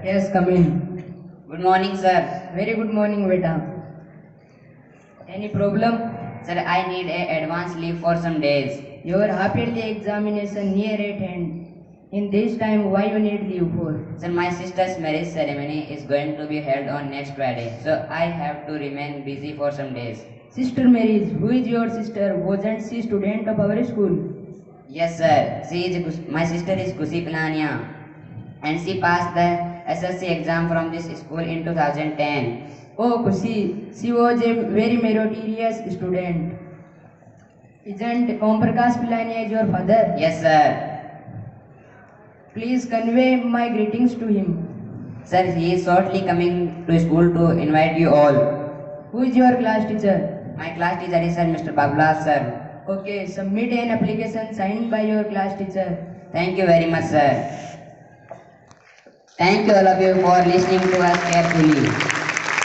Yes, come in. Good morning, sir. Very good morning, beta. Any problem? Sir, I need a advance leave for some days. Your half-yearly examination near at hand. In this time, why you need leave for? Sir, my sister's marriage ceremony is going to be held on next Friday, so I have to remain busy for some days. Sister marriage. Who is your sister? Wasn't she student of our school? Yes, sir. My sister is Kusi Pilania, and she passed the SSC exam from this school in 2010. Oh, Kushi, she was a very meritorious student. Isn't Om Prakash Pilani as your father? Yes, sir. Please convey my greetings to him. Sir, he is shortly coming to school to invite you all. Who is your class teacher? My class teacher is Sir Mr. Babla, sir. Okay, submit an application signed by your class teacher. Thank you very much, sir. Thank you all of you for listening to us carefully.